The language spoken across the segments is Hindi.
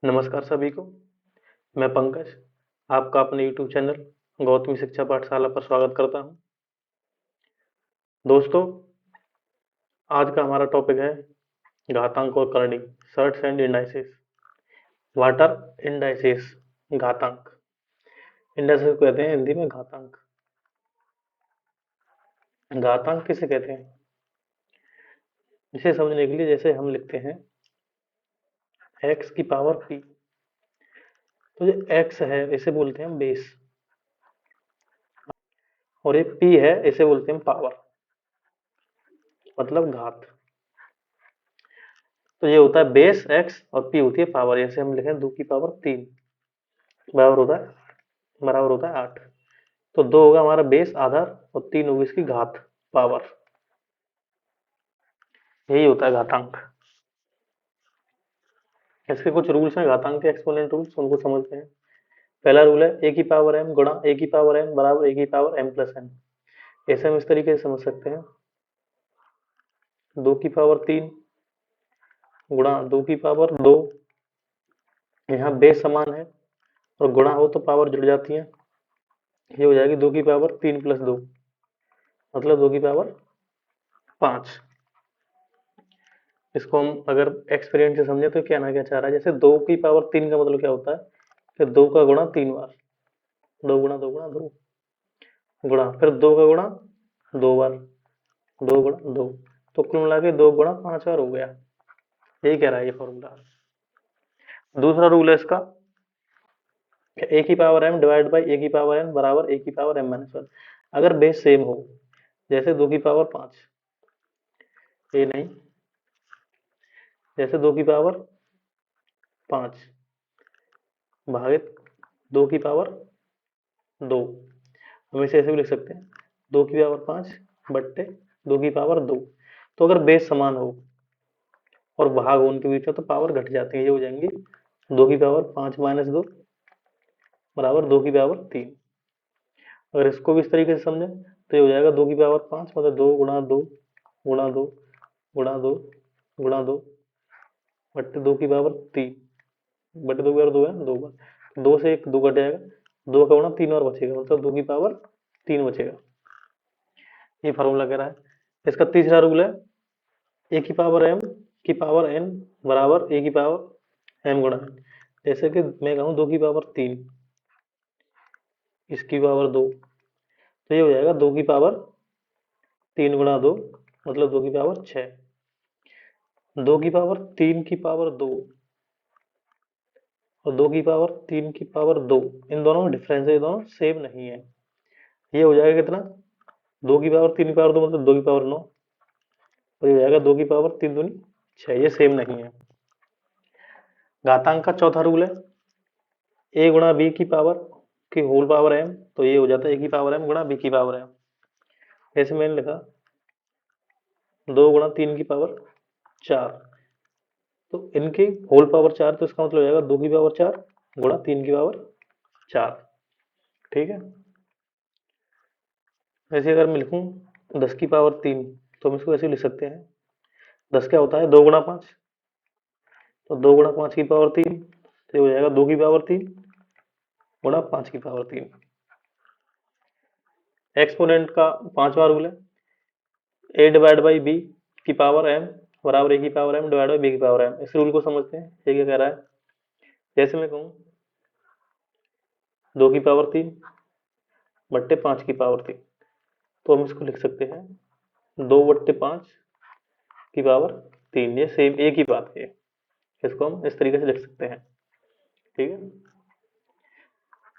नमस्कार सभी को। मैं पंकज आपका अपने YouTube चैनल गौतमी शिक्षा पाठशाला पर स्वागत करता हूं। दोस्तों, आज का हमारा टॉपिक है घातांक और करणी, surds and indices. What are indices? घातांक। इंडाइसेस को कहते हैं हिंदी में घातांक। घातांक किसे कहते हैं? इसे समझने के लिए जैसे हम लिखते हैं x की पावर p, तो जो x है इसे बोलते हैं बेस, और ये p है इसे बोलते हैं पावर, मतलब घात। तो ये होता है बेस x और p होती है पावर। जैसे हम लिखें 2 की पावर 3 बराबर होता है 8। तो 2 होगा हमारा बेस आधार और 3 होगी इसकी घात, पावर। यही होता है घातांक। इसके कुछ रूल्स हैं घातांक के, एक्सपोनेंट रूल्स, उनको समझते हैं। पहला रूल है ए की पावर m गुणा ए की पावर n बराबर ए की पावर m प्लस n। ऐसे हम इस तरीके से समझ सकते हैं 2 की पावर 3 गुणा 2 की पावर 2। यहाँ बेस समान है और गुणा हो तो पावर जुड़ जाती है। ये हो जाएगी 2 की पावर 3 प्लस 2, मतलब 2 की पावर 5। इसको हम अगर एक्सपेरिमेंट से समझे तो क्या ना क्या चाह रहा है, जैसे 2 की पावर 3 का मतलब क्या होता है कि 2 का गुणा 3 बार, 2 गुणा 2 गुणा 2 गुणा, फिर 2 का गुणा 2 बार, 2 गुणा 2, तो कुल मिला के 2 गुणा 5 बार हो गया। यही कह रहा है ये फॉर्मूला। दूसरा रूल है इसका, ए की पावर m डिवाइड बाई ए की पावर n बराबर ए की पावर m माइनस 1। अगर बेस सेम हो, जैसे 2 की पावर 5, ये नहीं, जैसे 2 की पावर 5 भागित 2 की पावर 2, हम इसे ऐसे भी लिख सकते हैं 2 की पावर 5 बट्टे 2 की पावर 2। तो अगर बेस समान हो और भाग हो उनके बीच में तो पावर घट जाती है, ये हो जाएंगी 2 की पावर 5 माइनस 2 बराबर 2 की पावर 3। अगर इसको भी इस तरीके से समझें तो ये हो जाएगा 2 की पावर 5 मतलब 2 गुणा 2 गुणा 2 गुणा 2 गुणा 2 बट्टे 2 की पावर 3 बटे 2 की पावर 2 है 2 बार, 2 से 1 2 कट जाएगा, 2 का गुणा 3 और बचेगा, मतलब 2 की पावर 3 बचेगा। ये फार्मूला कह रहा है। इसका तीसरा रूल है ए की पावर m की पावर n बराबर ए की पावर m गुणा n। जैसे कि मैं कहूँ 2 की पावर 3 इसकी पावर 2, तो ये हो जाएगा 2 की पावर 3 गुणा 2 मतलब 2 की पावर 6। 2 की पावर 3 की पावर 2 और 2 की पावर 3 की पावर 2, इन दोनों में डिफरेंस है, ये दोनों सेम नहीं है। ये हो जाएगा कितना, 2 की पावर 3 की पावर 2 मतलब 2 की पावर 9, और ये हो जाएगा 2 की पावर 3 दूनी 6, ये सेम नहीं है। घातांक का चौथा रूल है ए गुणा बी की पावर की होल पावर m, तो ये हो जाता है ए की पावर m गुणा बी की पावर m। जैसे मैंने लिखा 2 गुणा 3 की पावर 4, तो इनकी होल पावर 4, तो इसका मतलब हो जाएगा 2 की पावर 4 गुणा 3 की पावर 4। ठीक है। वैसे अगर मैं लिखूं 10 की पावर 3, तो हम इसको ऐसे लिख सकते हैं 10 क्या होता है 2 गुणा 5, तो 2 गुणा 5 की पावर 3, तो ये हो जाएगा 2 की पावर 3 गुणा 5 की पावर 3। एक्सपोनेंट का पांचवा रूल है ए डिवाइड बाई बी की पावर m बराबर ए की power m divide by b की पावर m। इस रूल को समझते हैं, ये क्या कह रहा है। जैसे मैं कहूँ 2 की पावर 3 बट्टे 5 की पावर 3, तो हम इसको लिख सकते हैं 2 बट्टे 5 की पावर 3, ये सेम एक ही बात है। इसको हम इस तरीके से लिख सकते हैं। ठीक है।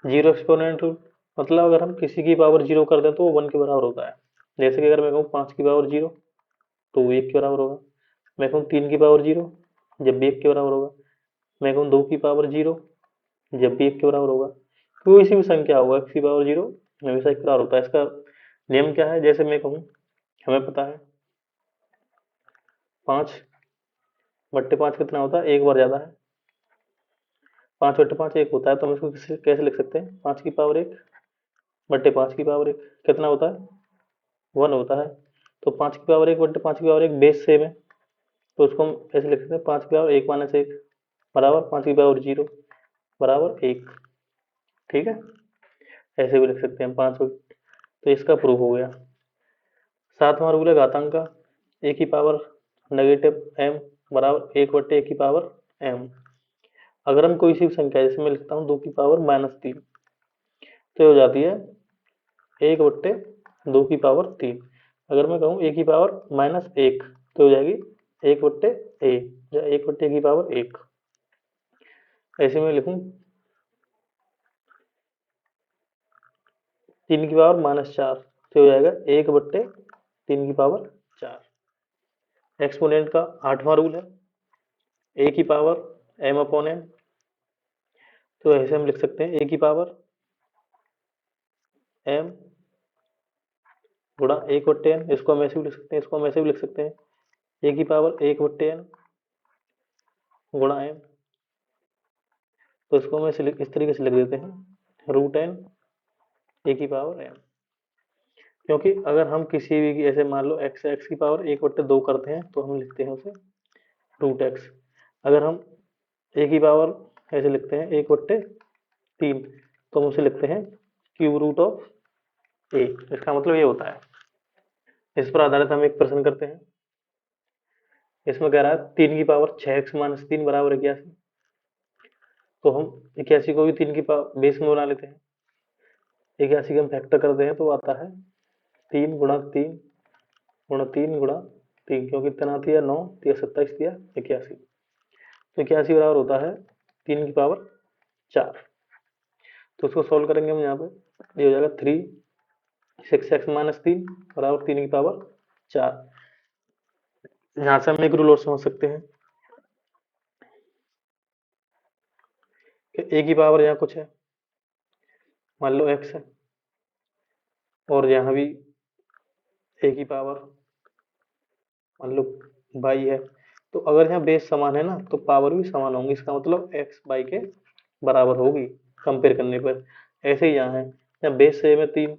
जीरो एक्सपोनेंट रूल, मतलब अगर हम किसी की पावर जीरो कर दें तो वो 1 के बराबर होता है। जैसे कि अगर मैं कहूँ 5 की पावर 0 तो वो 1 के बराबर होगा। मैं कहूँ 3 की पावर 0 जब भी 1 के बराबर होगा। मैं कहूँ 2 की पावर 0 जब भी 1 के बराबर होगा। कोई सी भी संख्या होगा x की पावर 0 हमेशा 1 के बराबर होता है। इसका नियम क्या है, जैसे मैं कहूँ हमें पता है 5 बट्टे 5 कितना होता है, एक बार ज्यादा है, 5 बट्टे 5 1 होता है, तो हम इसको कैसे लिख सकते हैं 5 की पावर 1 बट्टे 5 की पावर 1 कितना होता है 1 होता है। तो 5 की पावर 1 बट्टे 5 की पावर 1 बेस सेम है, तो उसको हम ऐसे लिख सकते हैं 5 की पावर 1 माइनस 1 बराबर 5 की पावर 0 बराबर 1। ठीक है, ऐसे भी लिख सकते हैं 5 को, तो इसका प्रूफ हो गया। सातवां रूल है घातांक का, ए की पावर नेगेटिव m बराबर 1/a की पावर m। अगर हम कोई सी भी संख्या, जैसे मैं लिखता हूँ 2 की पावर -3, तो हो जाती है 1/2 की पावर 3। अगर मैं कहूँ a की पावर -1, तो हो जाएगी 1/a या 1/a की पावर 1। ऐसे में लिखूं 3 की पावर -4, तो हो जाएगा 1/3 की पावर 4। एक्सपोनेंट का 8वां रूल है, a की पावर m/n, तो ऐसे हम लिख सकते हैं a की पावर m गुणा 1/n। इसको हम ऐसे भी लिख सकते हैं, इसको हम ऐसे भी लिख सकते हैं, a की पावर 1/n गुणा m। तो इसको हम ऐसे इस तरीके से लिख देते हैं √n a की पावर m। क्योंकि अगर हम किसी भी, ऐसे मान लो x की पावर 1/2 करते हैं, तो हम लिखते हैं उसे √x। अगर हम a की पावर ऐसे लिखते हैं 1/3, तो हम उसे लिखते हैं क्यूब रूट ऑफ a। इसका मतलब ये होता है। इस पर आधारित हम एक प्रश्न करते हैं। इसमें कह रहा है 3 की पावर 6x - 3 बराबर 81। तो हम 81 को भी 3 की पावर बेस में बना लेते हैं। 81 का हम फैक्टर करते हैं तो आता है 3 गुणा 3 गुणा 3 गुणा 3, क्योंकि कितना दिया 9, दिया 27, दिया 81। तो 81 बराबर होता है 3 की पावर 4। तो उसको सोल्व करेंगे हम यहाँ पे, ये हो जाएगा 6x - 3 बराबर 3 की पावर 4। यहाँ से हम एक रूल और समझ सकते हैं कि a की पावर यहाँ कुछ है, मान लो x है, और यहाँ भी a की पावर मान लो y है। तो अगर यहाँ बेस समान है ना, तो पावर भी समान होंगी। इसका मतलब x y के बराबर होगी कंपेयर करने पर। ऐसे ही यहाँ है, यहाँ बेस सेम है 3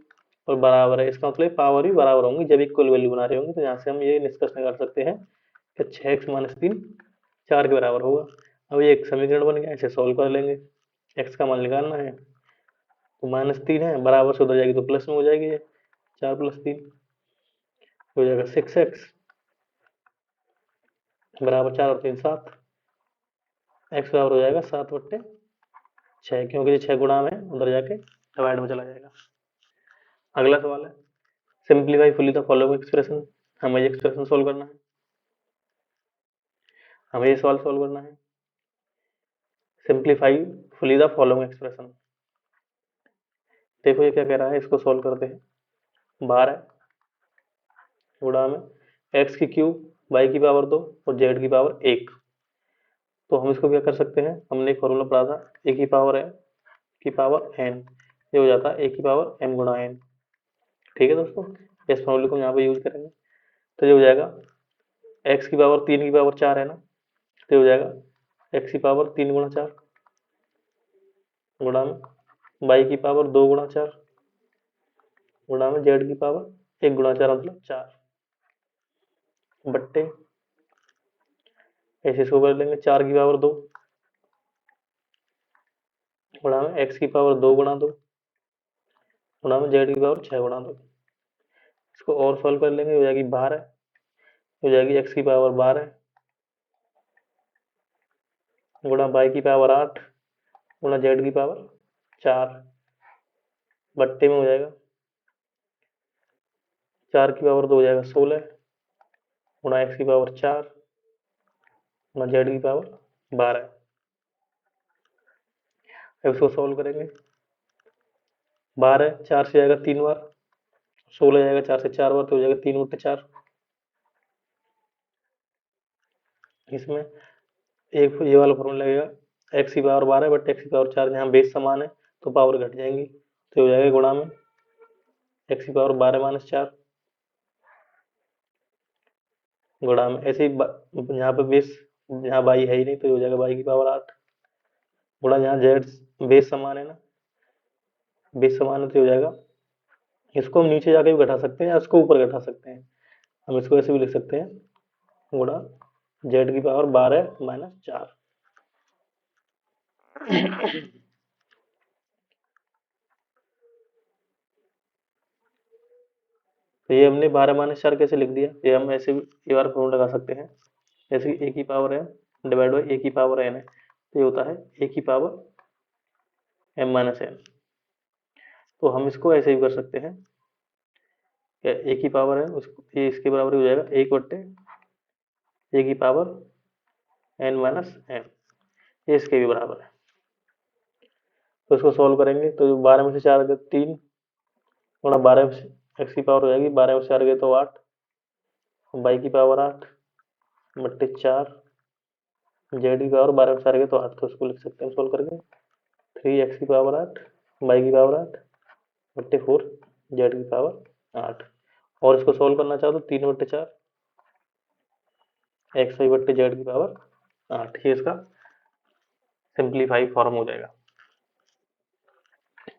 और बराबर है, इसका मतलब पावर भी बराबर होंगी जब इक्वल वैल्यू बना रहे होंगे। तो यहाँ से हम ये निष्कर्ष निकाल सकते हैं कि 6x - 3 4 के बराबर होगा। अब ये एक समीकरण बन गया, इसे सोल्व कर लेंगे। x का मान निकालना है, तो -3 है, बराबर से उधर जाएगी तो प्लस में हो जाएगी, ये 4 + 3 हो जाएगा 6x बराबर 4 और 3 7। x बराबर हो जाएगा 7/6, क्योंकि ये 6 गुणा में उधर जाके डिवाइड में चला जाएगा। अगला सवाल है, simplify fully the following expression. हमें ये एक्सप्रेशन सोल्व करना है, हमें ये सवाल सोल्व करना है। Simplify fully the following expression. देखो ये क्या कह रहा है, इसको सोल्व करते हैं। 12 गुणा में x की क्यूब, y की पावर 2 और z की पावर 1। तो हम इसको क्या कर सकते हैं, हमने एक फॉर्मूला पढ़ा था, a की पावर m की पावर n, ये हो जाता है a की पावर m गुणा n। ठीक है दोस्तों, इस फॉर्मूले को यहाँ पे यूज करेंगे, तो ये हो जाएगा x की पावर 3 की पावर 4 है ना, तो ये हो जाएगा x की पावर 3 गुणा 4 गुणा में y की पावर 2 गुणा 4 गुणा में z की पावर 1 गुणा 4, मतलब 4 बट्टे, ऐसे इसको कर लेंगे 4 की पावर 2 गुणा में x की पावर 2 गुणा 2 गुणा में z की पावर 6 गुणा 2। इसको और सॉल्व कर लेंगे, हो जाएगी 12, हो जाएगी x की पावर 12 गुणा y की पावर 8 गुणा z की पावर 4 बट्टे में हो जाएगा 4 की पावर 2 हो जाएगा 16 गुणा x की पावर 4 गुणा z की पावर 12। अब इसको सॉल्व करेंगे, 12 4 से जाएगा 3 बार, 16 जाएगा 4 से 4 बार, तो हो जाएगा 3/4। इसमें एक ये वाला फॉर्मूला लगेगा, x की पावर 12 बट x की पावर 4, यहाँ बेस समान है तो पावर घट जाएंगी, तो हो जाएगा गुणा में x की पावर 12 - 4 गुणा में, ऐसे ही यहाँ पे बेस, यहाँ y है ही नहीं, तो हो जाएगा y की पावर 8 गुणा, यहाँ z बेस समान है ना, बेस समान है तो हो जाएगा, इसको हम नीचे जाके भी घटा सकते हैं या इसको ऊपर घटा सकते हैं। हम इसको ऐसे भी लिख सकते हैं गुणा z की पावर 12 - 4। तो ये हमने 12-4 कैसे लिख दिया, ये हम ऐसे भी ये बार फॉर्मूला लगा सकते हैं, जैसे कि ए की पावर एम डिवाइड बाई ए की पावर एन है, तो ये होता है ए की पावर एम माइनस एन। तो हम इसको ऐसे भी कर सकते हैं, ए की पावर है उसको ये इसके बराबर हो जाएगा 1/, ए की पावर एन माइनस एन, ये इसके भी बराबर है। तो इसको सॉल्व करेंगे तो 12 में से 4 गए 3 गुणा 12 एक्स की पावर हो जाएगी, 12 में से 4 गए तो 8, वाई की पावर 8 बट्टे 4, जेड की पावर 12 में 4 गए तो 8, तो इसको लिख सकते हैं सॉल्व करके 3 एक्स की पावर 8 वाई की पावर 8 बट्टे 4 जेड की पावर 8। और इसको सॉल्व करना चाहो तो 3/4 एक्स वाई बट्टे जेड की पावर 8, ये इसका सिंप्लीफाई फॉर्म हो जाएगा।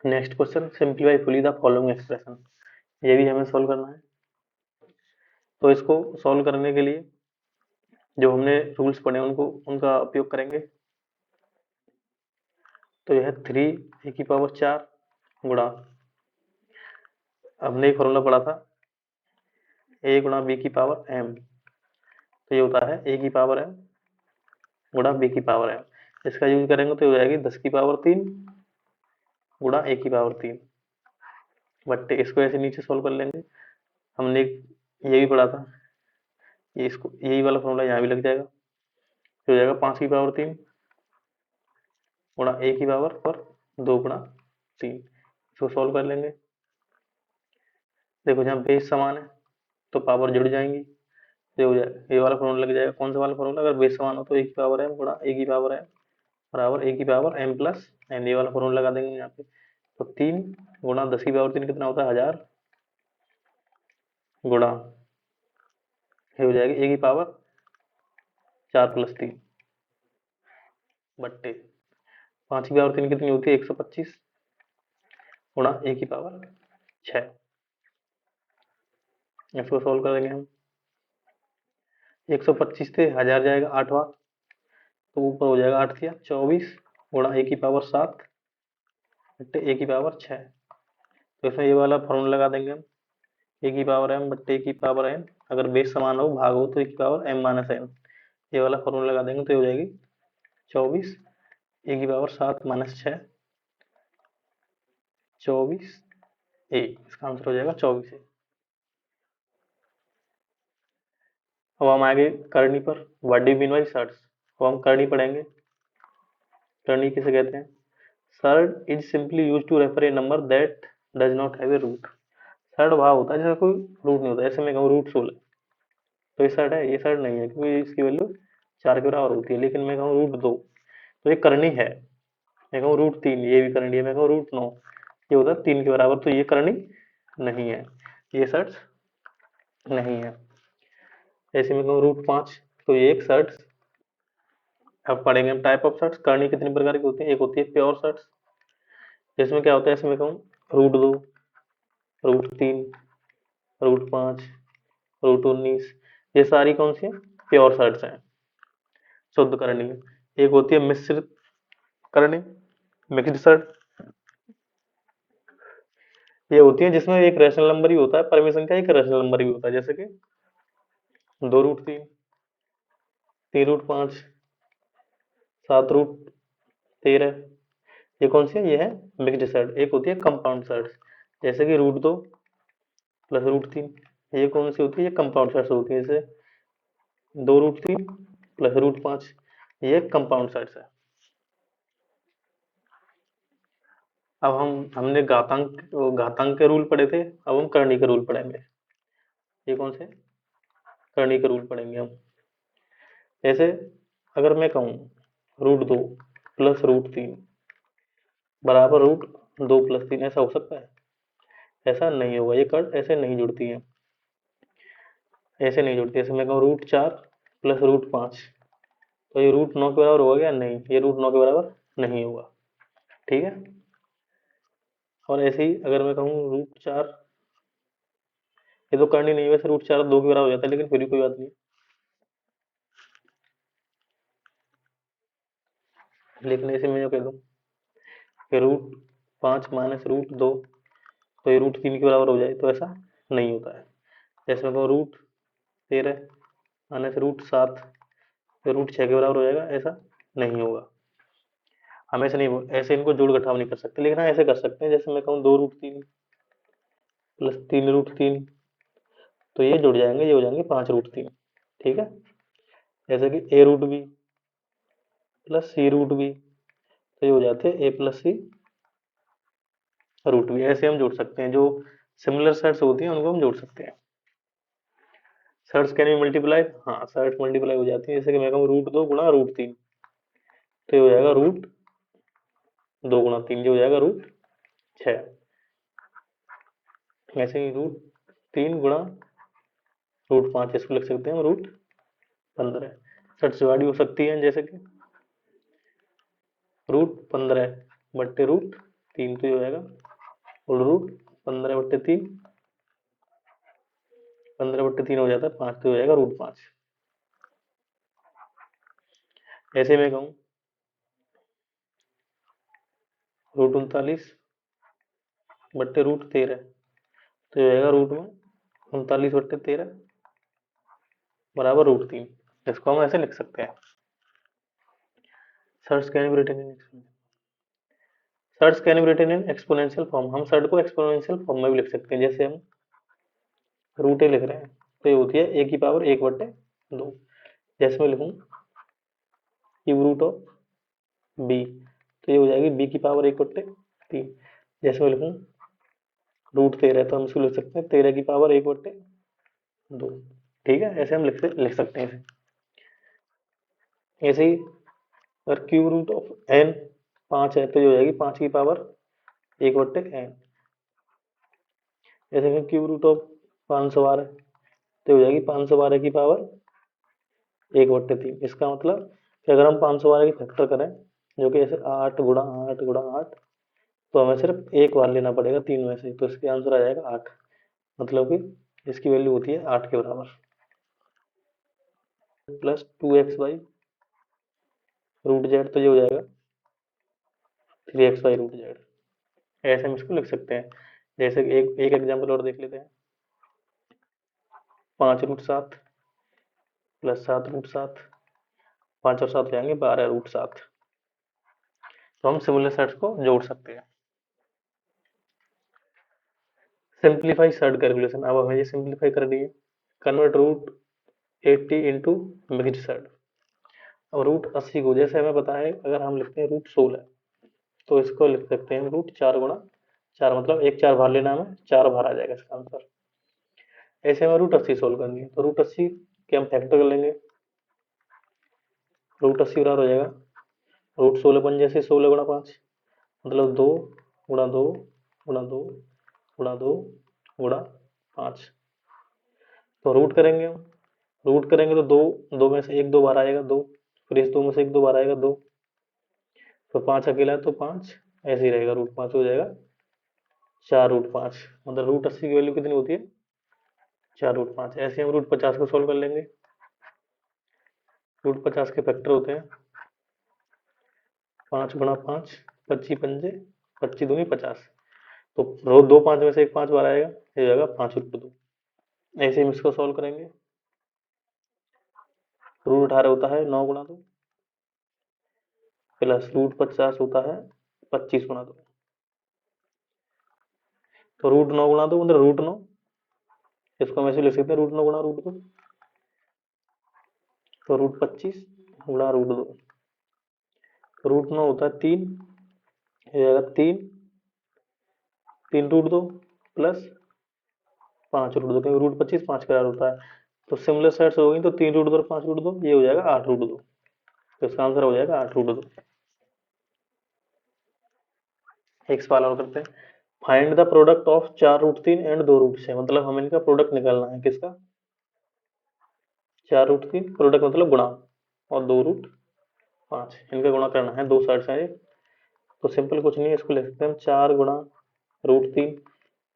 Next question, simplify fully the following expression, ये भी हमें सॉल्व करना है। तो इसको सॉल्व करने के लिए जो हमने रूल्स पढ़े उनको उनका उपयोग करेंगे। तो यह 3 ए की पावर 4 गुणा, हमने एक फॉर्मूला पढ़ा था ए गुणा बी की पावर एम, तो ये होता है ए की पावर एम गुणा बी की पावर एम, इसका यूज करेंगे तो हो जाएगी 10 की पावर 3 गुणा ए की पावर 3 बट्टे, इसको ऐसे नीचे सॉल्व कर लेंगे। हमने ये भी पढ़ा था, ये इसको यही वाला फॉर्मूला यहाँ भी लग जाएगा, तो हो जाएगा 5 की पावर 3 गुणा ए की पावर पर 2 गुणा 3, इसको सॉल्व कर लेंगे। देखो जहाँ बेस समान है तो पावर जुड़ जाएंगी, ये हो जाएगा ये वाला फॉर्मूला लग जाएगा। कौन सा वाला फॉर्मूला, अगर बेस समान हो तो ए की पावर एम गुणा ए की पावर एम बराबर ए की पावर एम प्लस एन, ये वाला फॉर्मूला लगा देंगे यहाँ पे। तो 3 गुणा 10 की पावर 3 कितना होता है 1000 गुणा, ये हो जाएगी ए की पावर 4 + 3 बट्टे 5 की पावर 3 कितनी होती है 125 गुणा ए की पावर 6, इसको सोल्व करेंगे हम। 125 से 1000 जाएगा 8 बार, तो ऊपर हो जाएगा 8 × 24 गुणा ए की पावर 7 बट्टे ए की पावर 6। तो इसमें ये वाला फॉर्मूला लगा देंगे हम, ए की पावर एम बट्टे ए की पावर एन, अगर बेस समान हो भाग हो तो ए की पावर एम माइनस एन, ये वाला फॉर्मूला लगा देंगे तो ये हो जाएगी 24 ए की पावर 7 - 6 24 ए, इसका आंसर हो जाएगा 24 ए। अब हम आगे करनी पर, what do you mean by surds, अब हम करनी पढ़ेंगे। करनी किसे कहते हैं, surd is simply use to refer a number that does not have a root. Surd भाव होता है जैसे कोई रूट नहीं होता, ऐसे मैं कहूँ रूट 16, तो ये सर्ड है, ये सर्ड नहीं है क्योंकि इसकी वैल्यू 4 के बराबर होती है। लेकिन मैं कहूँ रूट 2 तो ये करनी है, मैं कहूँ रूट 3 ये भी करनी है, मैं कहूँ रूट 9 ये होता है 3 के बराबर, तो ये करनी नहीं है, ये सर्ड नहीं है। ऐसे में कहूँ रूट 5 तो ये एक सर्ड। अब पढ़ेंगे हम टाइप ऑफ सर्ड्स, करनी कितनी प्रकार की होती है, एक होती है प्योर सर्ड्स, जिसमें क्या होता है इसमें कहूँ रूट 2 रूट 3 रूट 5 रूट 19, ये सारी कौन सी है प्योर सर्ड्स हैं, शुद्ध करनी। एक होती है मिश्रित करनी, मिक्स्ड सर्ड, ये होती है जिसमें एक रेशनल नंबर ही होता है, परमिशन का एक रेशनल नंबर ही होता है, जैसे कि 2√3 3√5 7√13, ये कौन सी है, ये है मिक्स्ड सर्ड। एक होती है कंपाउंड सर्ड, जैसे कि रूट 2 प्लस रूट 3, ये कौन सी होती है, ये कंपाउंड सर्ड्स होती है, जैसे 2√3 प्लस रूट 5, ये कंपाउंड सर्ड्स है। अब हमने घातांक के रूल पढ़े थे, अब हम करनी के रूल पढ़ेंगे। ये कौन से करनी के रूल पढ़ेंगे हम, जैसे अगर मैं कहूँ रूट 2 प्लस रूट 3 बराबर रूट 2 + 3, ऐसा हो सकता है, ऐसा नहीं होगा, ये कर्व ऐसे नहीं जुड़ती है, ऐसे नहीं जुड़ती। जैसे मैं कहूँ रूट 4 प्लस रूट 5, तो ये रूट 9 के बराबर होगा क्या, नहीं, ये रूट 9 के बराबर नहीं होगा, ठीक है। और ऐसे ही अगर मैं कहूँ रूट 4, ये तो करनी नहीं है, वैसे रूट 4 2 के बराबर हो जाता है, लेकिन फिर भी कोई बात नहीं। लेकिन ऐसे में जो कह दूँ कि रूट 5 माइनस रूट 2 तो ये रूट 3 के बराबर हो जाए, तो ऐसा नहीं होता है। जैसे मैं रूट 13 माइनस रूट 7 तो रूट 6 के बराबर हो जाएगा, ऐसा नहीं होगा। हम ऐसे नहीं, ऐसे इनको जोड़ घटाव नहीं कर सकते, लेकिन हाँ ऐसे कर सकते हैं। जैसे मैं कहूँ 2√3 प्लस 3√3 तो ये जुड़ जाएंगे, ये हो जाएंगे 5√3। ठीक है, जैसे कि a√b प्लस c√b तो ये हो जाते हैं a प्लस c√b। ऐसे हम जोड़ सकते हैं, जो सिमिलर सेट्स होती हैं उनको हम जोड़ सकते हैं। सेट्स कैन बी मल्टीप्लाई, हाँ सेट्स मल्टीप्लाई हो जाती है। जैसे कि मैं कहूँ रूट 2 गुणा रूट 3 तो ये हो जाएगा रूट 2 गुणा 3, ये हो जाएगा रूट 6। ऐसे ही रूट 3 गुणा रूट 5 इसको लिख सकते हैं हम रूट 15। सेट्स डिवाइड हो सकती है, जैसे कि रूट 15 बट्टे रूट 3 तो ये हो जाएगा, और रूट 15 बट्टे 3, 15 बट्टे 3 हो जाता है 5 तो हो जाएगा रूट 5। ऐसे में कहूँ रूट 39 बट्टे रूट 13 तो ये हो जाएगा रूट में 39 बट्टे 13 बराबर रूट 3। इसको हम ऐसे लिख सकते हैं। Surds can be written in surds can be written in exponential form. हम सर्च को एक्सपोनेंशियल फॉर्म में भी लिख सकते हैं। जैसे हम रूट ए लिख रहे हैं तो ये होती है a⁴ 1/2। जैसे मैं लिखूँ क्यूब रूट ऑफ b तो ये हो जाएगी b⁴ 1/3। जैसे मैं लिखूँ रूट 13 तो हम इसको लिख सकते हैं 13⁴ 1/2। ठीक है, ऐसे हम लिख सकते हैं इसे। ऐसे ही अगर क्यूब रूट ऑफ n 5 है तो ये हो जाएगी 5⁴ 1/n। जैसे कि क्यूब रूट ऑफ 512 है तो हो जाएगी 512⁵ इसका मतलब कि अगर हम 512 की फैक्टर करें, जो कि ऐसे 8 गुणा 8 गुणा 8 तो हमें सिर्फ एक बार लेना पड़ेगा 3 में से, तो इसके आंसर आ जाएगा 8। मतलब कि इसकी वैल्यू होती है 8 के बराबर। प्लस 2x/√z तो ये हो जाएगा 3x/√z। ऐसे हम इसको लिख सकते हैं। जैसे कि एक एग्जाम्पल और देख लेते हैं। 5√7 प्लस 7√7, 5 और 7 हो जाएंगे 12√7। तो हम सिमिलर सेट्स को जोड़ सकते हैं। सिंप्लीफाई सर्ड कैलकुलेशन, अब हमें ये सिंप्लीफाई कर दिए। Convert root 80 into mixed surd. अब रूट 80 को जैसे हमें पता है, अगर हम लिखते हैं रूट 16 तो इसको लिख सकते हैं रूट 4 गुणा 4, मतलब एक 4 बाहर लेना, हमें 4 बाहर आ जाएगा इसका आंसर। ऐसे हमें रूट 80 सोल्व करनी है, तो रूट 80 के हम फैक्टर कर लेंगे। रूट 80 बराबर हो जाएगा रूट 16 जैसे 16 गुणा 5 मतलब 2 गुणा 2 गुणा 2 गुणा 2 गुणा 5। तो रूट करेंगे तो दो में से एक 2 बार आएगा 2, फिर इस 2 में से एक 2 बार आएगा 2, तो 5 अकेला है तो 5 ऐसे ही रहेगा, रूट 5 हो जाएगा 4√5। मतलब रूट 80 की वैल्यू कितनी होती है 4√5। ऐसे हम रूट 50 को सोल्व कर लेंगे। रूट 50 के फैक्टर होते हैं 5 गुणा 5, 25 पंजे 25 दूनी 50। तो रोज 2 5 में से एक 5 बार आएगा, ये हो जाएगा 5√2। ऐसे हम इसको सॉल्व करेंगे। रूट 18 होता है 9 गुणा 2 प्लस रूट 50 होता है 25 गुणा 2। तो रूट 9 गुणा 2 मतलब रूट 9, इसको हम ऐसे लिख सकते हैं रूट 9 गुणा रूट 2। तो रूट 25 गुणा रूट 2, रूट 9 होता है 3, ये जाएगा 3 रूट 2 प्लस 5√2, क्योंकि रूट 25 5 का होता है। तो सिमिलर सेट्स हो गई, तो 3√2 और 5√2 ये हो जाएगा 8√2। तो इसका आंसर हो जाएगा 8√2। एक सवाल और करते हैं। Find the product of 4√3 and 2√6। मतलब हमें इनका प्रोडक्ट निकालना है, किसका 4√3 प्रोडक्ट मतलब गुणा, और 2√5 इनका गुणा करना है, दो साइड से। तो सिंपल कुछ नहीं है, इसको लिख सकते हैं हम 4 गुणा रूट 3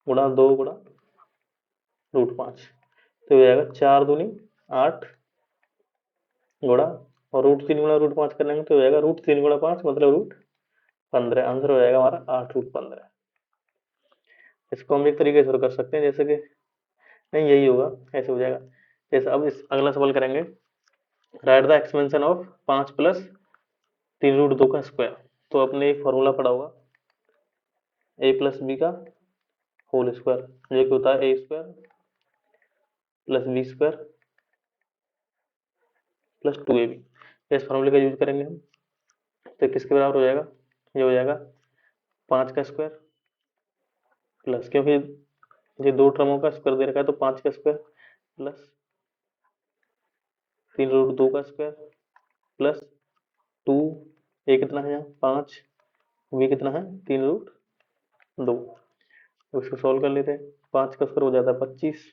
गुणा 2 गुणा रूट 5। तो हो जाएगा 4 दूनी 8 गुणा और √3 गुणा √5 कर लेंगे तो हो जाएगा √3 गुणा 5 मतलब √15। आंसर हो जाएगा हमारा 8√15। इसको हम एक तरीके से कर सकते हैं, जैसे कि नहीं यही होगा, ऐसे हो जाएगा। जैसे अब इस अगला सवाल करेंगे, right the expansion of 5 plus 3√2 का स्क्वायर। तो अपने एक फॉर्मूला पड़ा होगा a प्लस बी का होल स्क्वायर, जो कि होता है a square plus b square plus 2ab। इस फॉर्मूले का यूज करेंगे हम, तो किसके बराबर हो जाएगा, ये हो जाएगा 5 का स्क्वायर प्लस, क्योंकि ये दो टर्मों का स्क्वायर दे रखा है तो 5 का स्क्वायर प्लस 3√2 का स्क्वायर प्लस 2, ए कितना है यहाँ 5, बी कितना है 3√2। उसको सॉल्व कर लेते हैं। 5 का स्क्वायर हो जाता है 25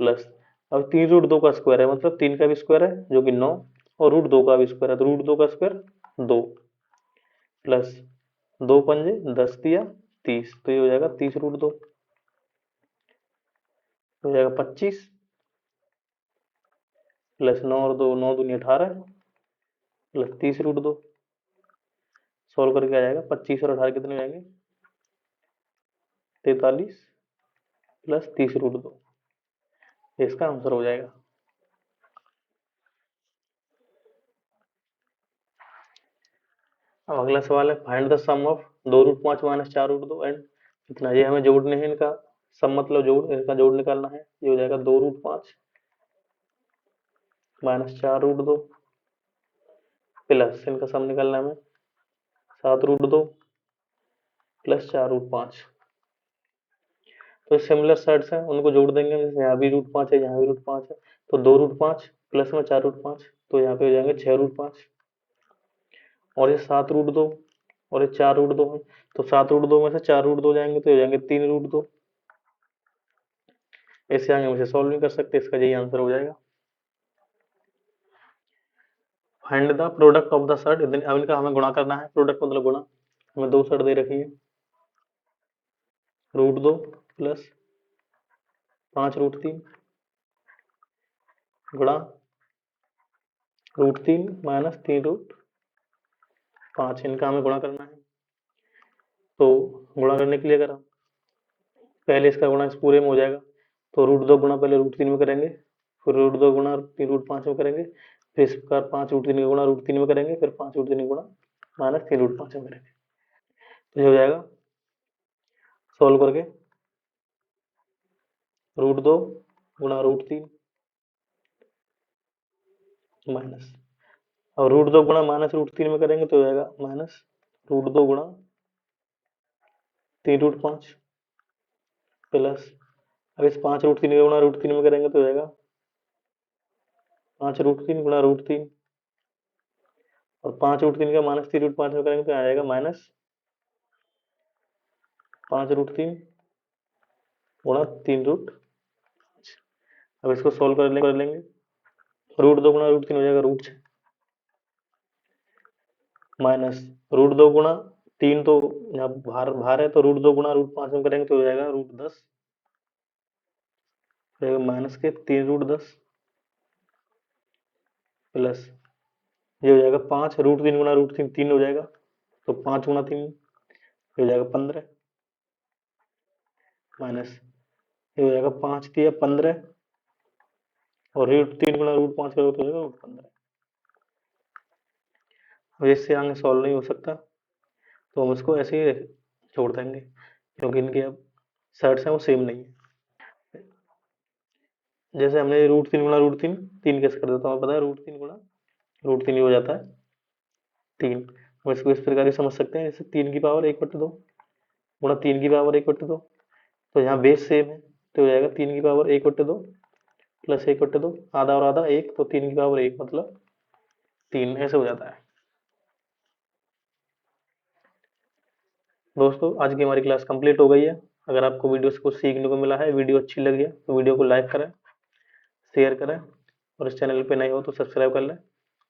प्लस, अब 3√2 का स्क्वायर है मतलब 3 का भी स्क्वायर है जो कि 9, और √2 का भी स्क्वायर है तो √2 का स्क्वायर 2 प्लस 2 पंजे 10 दिया 30, तो ये हो जाएगा 30√2, हो जाएगा 25 प्लस 9 और 2, 9 दूनी 18 प्लस 30√2। सॉल्व करके आ जाएगा 25 और 18 कितने हो जाएंगे 43 प्लस 30√2, इसका आंसर हो जाएगा। अब अगला सवाल है, find the sum of 2√5 minus 4√2 and कितना, ये हमें जोड़ने हैं इनका सम मतलब इनका जोड़ निकालना है। ये हो जाएगा 2√5 माइनस 4√2 प्लस इनका सम निकालना है हमें 7√2 प्लस 4√5। तो सिमिलर साइड्स हैं उनको जोड़ देंगे, जैसे यहाँ भी √5 है यहाँ भी √5 है, तो 2√5 प्लस में 4√5, तो यहाँ पे हो जाएंगे 6√5, और ये 7√2 और ये 4√2 है, तो 7√2 में से 4√2 जाएंगे तो हो जाएंगे 3√2। ऐसे आगे हम इसे सॉल्व नहीं कर सकते, इसका यही आंसर हो जाएगा। Find the product of the set, अब इनका हमें गुणा करना है, प्रोडक्ट मतलब गुणा। हमें दो सेट दे रखी है, √2 प्लस 5√3 गुणा √3 माइनस 3√5, इनका हमें गुणा करना है। तो गुणा करने के लिए अगर हम पहले इसका गुणा इस पूरे में हो जाएगा, तो √2 गुणा पहले √3 में करेंगे, फिर √2 गुणा 3√5 में करेंगे, फिर इस प्रकार 5√3 का गुणा √3 में करेंगे, फिर 5√3 का गुणा माइनस 3√5 में करेंगे। तो ये हो जाएगा सॉल्व करके √2 गुणा √3 माइनस, और √2 गुणा माइनस √3 में करेंगे तो हो जाएगा माइनस √2 गुणा 3√5 प्लस, अब इस 5√3 का गुणा √3 में करेंगे तो हो जाएगा 5√3 गुणा √3, और 5√3 का माइनस 3√5 में करेंगे तो आ जाएगा माइनस 5√3 गुणा 3√5। अब इसको सॉल्व कर लेंगे, √2 गुणा √3 हो जाएगा √6 माइनस √2 गुणा 3, तो यहाँ भार है तो √2 गुणा √5 में करेंगे तो हो जाएगा √10 माइनस के 3√10 प्लस ये हो जाएगा 5, √3 गुणा √3 3 हो जाएगा, तो 5 गुणा 3 हो जाएगा 15 माइनस ये हो जाएगा 5 दिया 15, और √3 गुणा √5 करोगे तो हो जाएगा √15। अब इससे आगे सॉल्व नहीं हो सकता, तो हम इसको ऐसे ही छोड़ देंगे, क्योंकि इनके अब साइड्स हैं वो सेम नहीं है। जैसे हमने √3 गुणा √3 3 कैसे कर देता हूँ पता है, √3 गुणा √3 हो जाता है 3। हम इसको इस प्रकार समझ सकते हैं, जैसे 3 की पावर 1/2 गुणा 3 की पावर 1/2, तो यहाँ बेस सेम है तो हो जाएगा 3 की पावर 1/2 प्लस 1/2, आधा और आधा 1, तो 3 की पावर 1 मतलब 3, ऐसे हो जाता है। दोस्तों आज की हमारी क्लास कंप्लीट हो गई है। अगर आपको वीडियो से कुछ सीखने को मिला है, वीडियो अच्छी लगी है, तो वीडियो को लाइक करें, शेयर करें, और इस चैनल पे नए हो तो सब्सक्राइब कर लें।